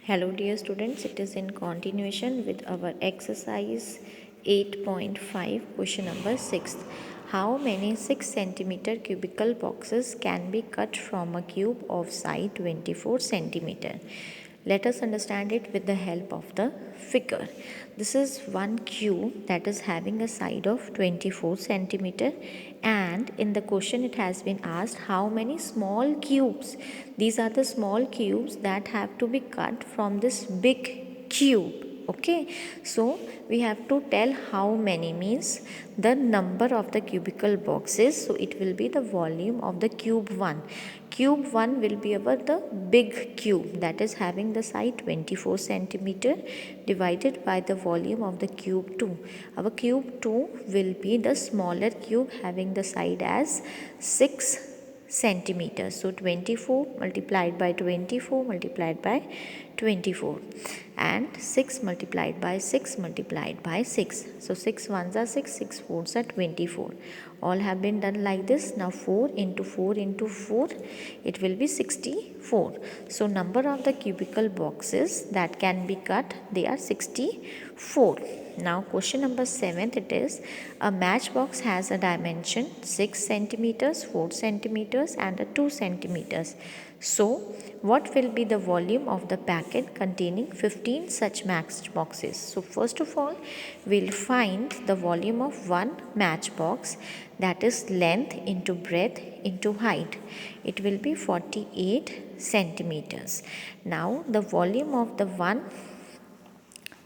Hello dear students, it is in continuation with our exercise 8.5 question number 6. How many 6 centimeter cubical boxes can be cut from a cube of side 24 centimeter? Let us understand it with the help of the figure. This is one cube that is having a side of 24 centimeter, and in the question it has been asked how many small cubes. These are the small cubes that have to be cut from this big cube. Okay, so we have to tell how many means the number of the cubical boxes. So it will be the volume of the cube 1. Cube 1 will be our the big cube that is having the side 24 centimeter divided by the volume of the cube 2. Our cube 2 will be the smaller cube having the side as 6 centimeters. So 24 multiplied by 24 multiplied by 24 and 6 multiplied by 6 multiplied by 6. So 6 ones are 6, 6 fours are 24. All have been done like this. Now 4 into 4 into 4, it will be 64. So number of the cubical boxes that can be cut, they are 64. Now question number 7, it is a matchbox has a dimension 6 centimeters, 4 centimeters and a 2 centimeters. So what will be the volume of the packet containing 15 such matchboxes? So first of all, we'll find the volume of one matchbox, that is length into breadth into height. It will be 48 centimeters. Now the volume of the one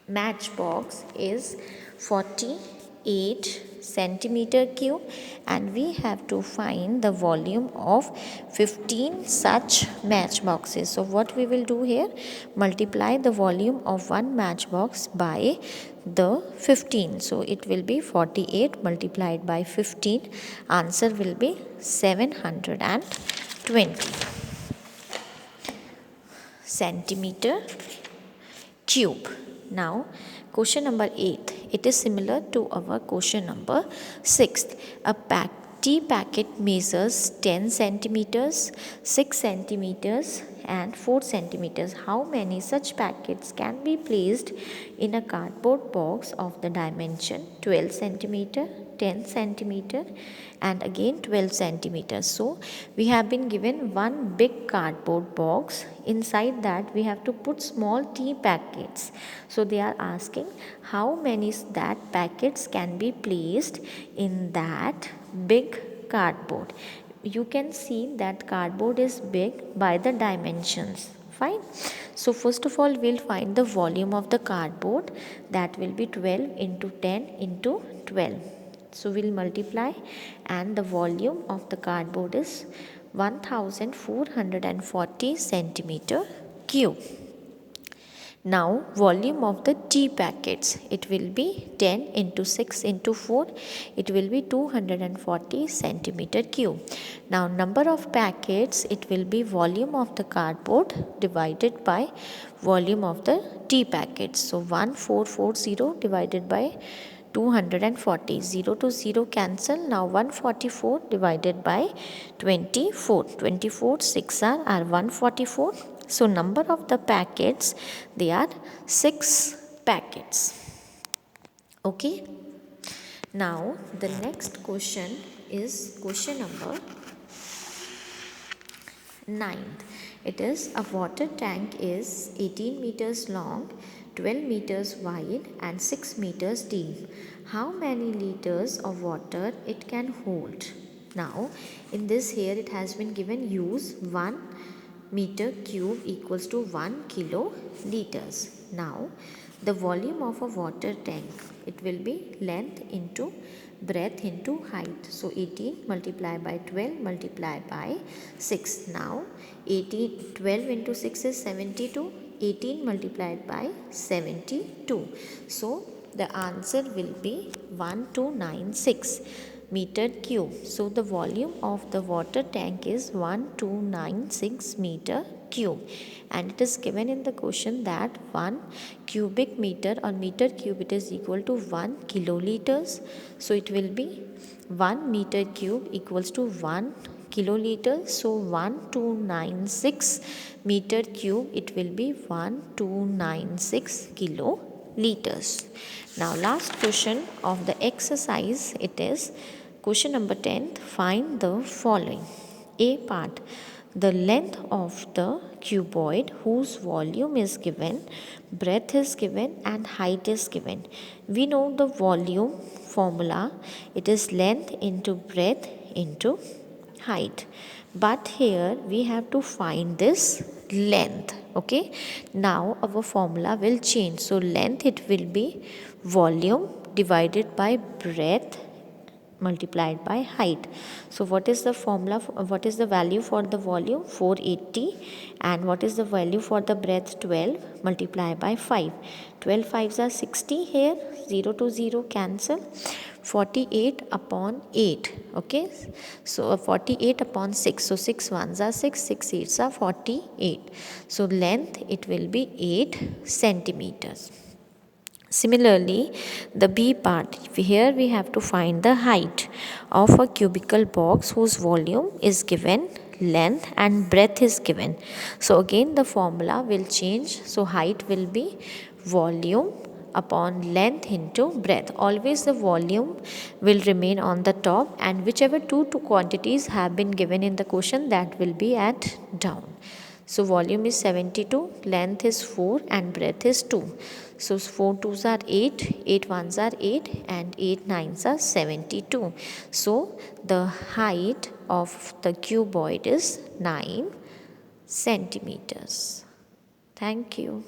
matchbox is 48 centimeter cube, and we have to find the volume of 15 such matchboxes. So what we will do here, multiply the volume of one matchbox by the 15. So it will be 48 multiplied by 15. Answer will be 720 centimeter cube. Now question number 8, it is similar to our question number 6. A tea packet measures 10 centimeters, 6 centimeters and 4 centimeters. How many such packets can be placed in a cardboard box of the dimension 12 centimeter, 10 centimeter and again 12 centimeters? So we have been given one big cardboard box. Inside that we have to put small tea packets. So they are asking how many that packets can be placed in that big cardboard. You can see that cardboard is big by the dimensions. Fine. So first of all, we'll find the volume of the cardboard, that will be 12 into 10 into 12. So we'll multiply, and the volume of the cardboard is 1440 centimeter cube. Now volume of the tea packets, it will be 10 into 6 into 4, it will be 240 centimeter cube. Now number of packets, it will be volume of the cardboard divided by volume of the tea packets. So 1440 divided by 240, 0 to 0 cancel. Now 144 divided by 24, 24 6 are 144. So number of the packets, they are 6 packets. Okay. Now the next question is question number 9. It is a water tank is 18 meters long, 12 meters wide and 6 meters deep. How many liters of water it can hold? Now in this here it has been given, use 1 meter cube equals to 1 kiloliters. Now the volume of a water tank, it will be length into breadth into height. So 18 multiplied by 12 multiplied by 6. Now 12 into 6 is 72. 18 multiplied by 72. So the answer will be 1296 meter cube. So the volume of the water tank is 1296 meter cube, and it is given in the question that 1 cubic meter or meter cube, it is equal to 1 kiloliters. So it will be 1 meter cube equals to 1 kiloliters. So 1296 meter cube, it will be 1296 kiloliters. Now last question of the exercise, it is question number 10. Find the following. A part, the length of the cuboid whose volume is given, breadth is given and height is given. We know the volume formula, it is length into breadth into height, but here we have to find this length. Okay, now our formula will change. So length, it will be volume divided by breadth multiplied by height. So what is the formula, what is the value for the volume? 480. And what is the value for the breadth? 12 multiplied by 5. 12 5s are 60 here, 0 to 0 cancel. 48 upon 8. Okay, so 48 upon 6. So 6 1s are 6, 6 8s are 48. So length, it will be 8 centimeters. Similarly, the B part, here we have to find the height of a cubical box whose volume is given, length and breadth is given. So again the formula will change. So height will be volume upon length into breadth. Always the volume will remain on the top, and whichever two quantities have been given in the question, that will be at down. So volume is 72, length is 4 and breadth is 2. So 4 2s are 8, 8 1s are 8 and 8 9s are 72. So the height of the cuboid is 9 centimeters. Thank you.